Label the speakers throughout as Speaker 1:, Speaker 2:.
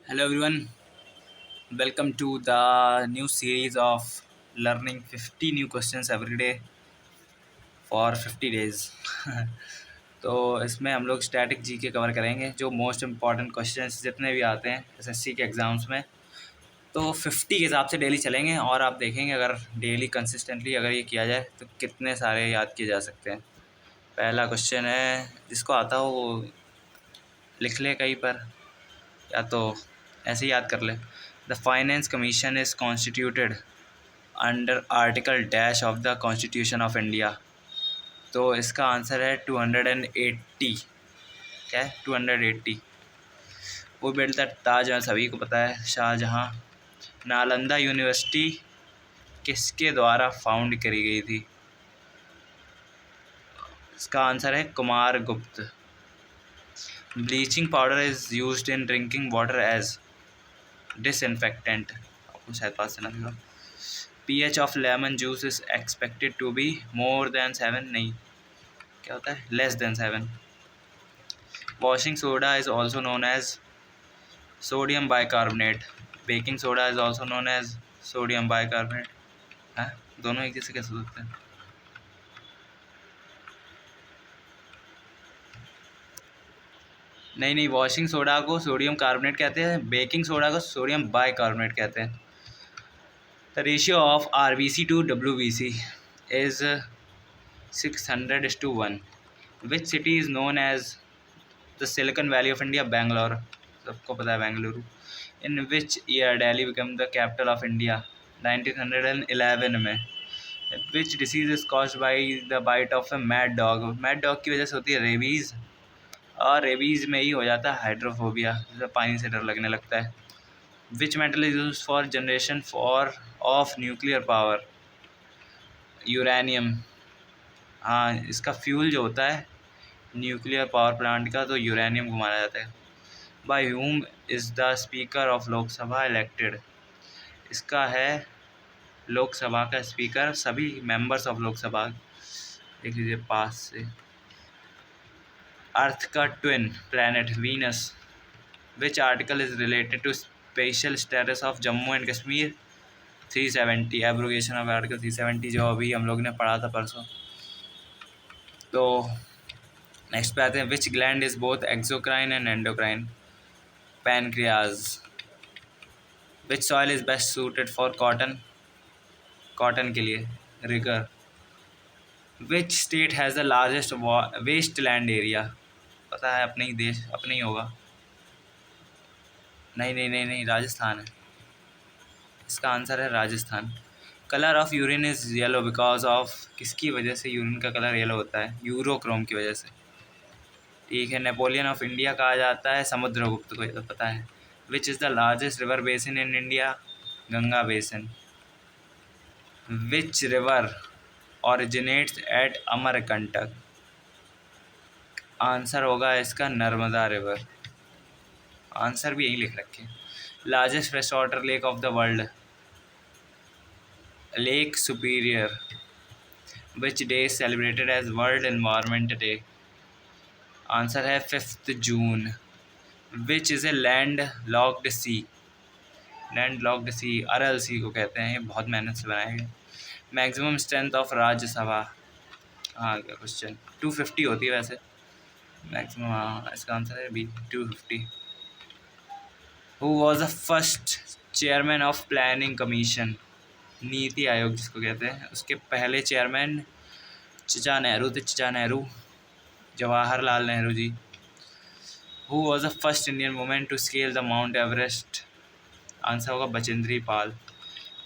Speaker 1: Hello everyone, welcome to the new series of learning 50 new questions every day for 50 days. तो इसमें हम लोग static GK cover करेंगे जो मोस्ट इम्पॉर्टेंट क्वेश्चंस जितने भी आते हैं एसएससी के एग्ज़ाम्स में। तो 50 के हिसाब से डेली चलेंगे और आप देखेंगे अगर डेली कंसिस्टेंटली अगर ये किया जाए तो कितने सारे याद किए जा सकते हैं। पहला क्वेश्चन है, जिसको आता हो वो लिख ले कहीं पर या तो ऐसे ही याद कर ले। The finance commission is constituted under article dash of the constitution of India. तो इसका आंसर है 280। क्या है 280? वो बिल्ड द ताजमहल सभी को पता है, शाहजहाँ। नालंदा यूनिवर्सिटी किसके द्वारा फाउंड करी गई थी? इसका आंसर है Kumar Gupta. Bleaching powder is used in drinking water as disinfectant. आपको शायद पास से ना pH of lemon juice is expected to be more than 7। नहीं, क्या होता है less than 7। Washing soda is also known as sodium bicarbonate। Baking soda is also known as sodium bicarbonate। हाँ, दोनों एक जैसे कैसे होते हैं? नहीं, वॉशिंग सोडा को सोडियम कार्बोनेट कहते हैं, बेकिंग सोडा को सोडियम बाइकार्बोनेट कहते हैं। The ratio of RBC to WBC is 600:1। Which city is known as the silicon valley of India? Bangalore, सबको पता है Bengaluru. In which year Delhi become the capital of India? 1911 में। Which disease is caused by the bite of a mad dog? Mad dog की वजह से होती है rabies, और रेबीज़ में ही हो जाता है हाइड्रोफोबिया, जैसे पानी से डर लगने लगता है। Which metal is use for generation for of nuclear power? Uranium. हाँ, इसका फ्यूल जो होता है न्यूक्लियर पावर प्लांट का, तो यूरेनियम को माना जाता है। By whom is the speaker of Lok Sabha elected? इसका है लोकसभा का स्पीकर, सभी मेंबर्स ऑफ लोकसभा। देख लीजिए पास से। अर्थ का twin planet Venus. Which article is related to special status of Jammu and Kashmir? 370, abrogation of article 370, जो अभी हम लोग ने पढ़ा था परसों। तो नेक्स्ट पे आते हैं। Which gland is both exocrine and endocrine? Pancreas. Which soil is best suited for cotton? Cotton के लिए regur. Which state has the largest waste land area? पता है, अपने ही देश, अपने ही होगा। नहीं, राजस्थान है। इसका आंसर है Rajasthan. Colour of urine is yellow because of? किसकी वजह से यूरिन का कलर येलो होता है? यूरोक्रोम की वजह से। ठीक है। नेपोलियन ऑफ इंडिया कहा जाता है समुद्रगुप्त को, ये तो पता है। Which is the largest river basin in India? Ganga basin. Which river originates at Amarkantak? Answer होगा इसका नर्मदा रिवर। आंसर भी यही लिख रखे। Largest fresh water lake of the world? Lake Superior. Which day celebrated as world environment day? Answer है 5 June. Which is a land locked sea? Land locked sea Aral sea को कहते हैं, ये बहुत मेहनत से बनाया गया। Maximum strength of Rajya Sabha? हाँ, क्या क्वेश्चन 250 होती है वैसे मैक्सिमम। हाँ, इसका आंसर है B 250। Who was the first chairman of planning commission? NITI Aayog जिसको कहते हैं, उसके पहले चेयरमैन चचा नेहरू थे। चचा Nehru, Jawaharlal Nehru ji. Who was the first Indian women to scale the mount Everest? Answer होगा Bachendri Pal.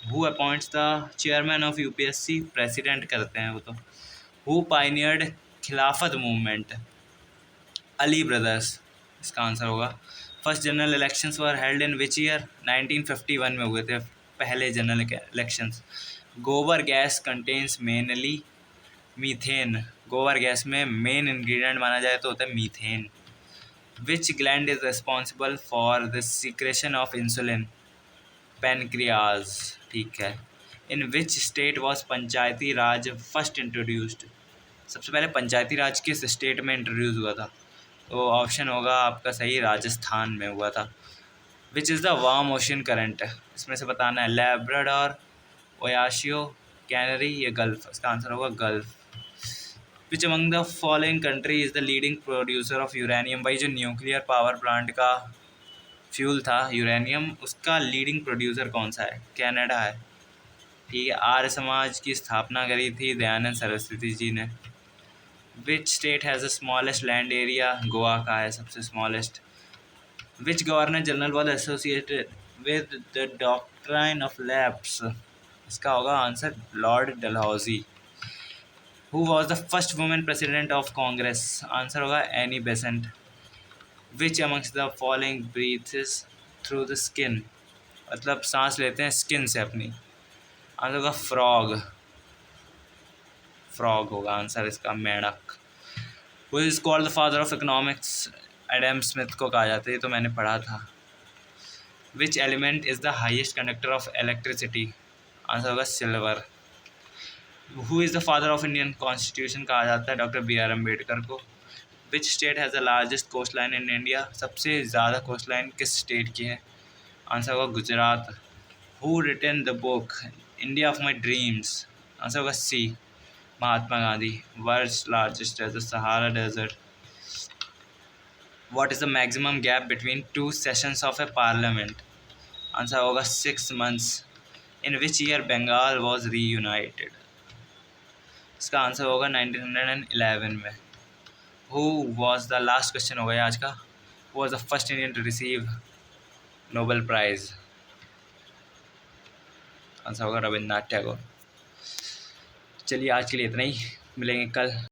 Speaker 1: Who appoints the chairman of UPSC? President करते हैं वो तो। Who pioneered Khilafat movement? Ali brothers. इसका आंसर होगा। First general elections were held in which year? 1951 में हुए थे पहले general elections. Gobar gas contains mainly methane? गोबर गैस में मेन इंग्रेडिएंट माना जाए तो होता है methane. Which gland is responsible for the secretion of insulin? Pancreas. ठीक है। In which state was panchayati raj first introduced? सबसे पहले पंचायती राज किस स्टेट में इंट्रोड्यूस हुआ था? तो ऑप्शन होगा आपका सही, राजस्थान में हुआ था। विच is the warm ocean current, इसमें से बताना है। लैब्राडोर, ओयाशियो, कैनरी, ये गल्फ, इसका आंसर होगा gulf. Which among the following country is the leading producer of uranium, भाई जो न्यूक्लियर पावर प्लांट का फ्यूल था यूरेनियम, उसका लीडिंग प्रोड्यूसर कौन सा है? कनाडा है। ठीक है। आर्य समाज की स्थापना करी थी दयानंद सरस्वती जी ने। Which state has the smallest land area, Goa का है सबसे smallest. Which governor general was associated with the doctrine of lapse, इसका होगा answer lord Dalhousie. Who was the first women president of Congress, answer होगा Annie Besant. Which amongst the following breathes through the skin, मतलब सांस लेते हैं skin से अपनी, answer होगा फ्रॉग, फ्रॉग होगा आंसर इसका, मेंढक। Who is called the father of economics, Adam Smith को कहा जाता है, ये तो मैंने पढ़ा था। Which element is the highest conductor of electricity, answer होगा silver. Who is the father of Indian constitution, कहा जाता है डॉक्टर बी आर अम्बेडकर को। Which state has the largest coast line in India, सबसे ज़्यादा कोस्ट लाइन किस state की है, आंसर होगा Gujarat. Who written the book India of my dreams, answer होगा C, Mahatma Gandhi. World's largest है the Sahara desert. What is the maximum gap between two sessions of a parliament, answer होगा 6 months. In which year Bengal was reunited, इसका answer होगा 1911 में। Who was the last question हो गया आज का, Who was the first Indian to receive Nobel Prize, answer होगा रविन्द्रनाथ टैगोर। चलिए आज के लिए इतना ही, मिलेंगे कल।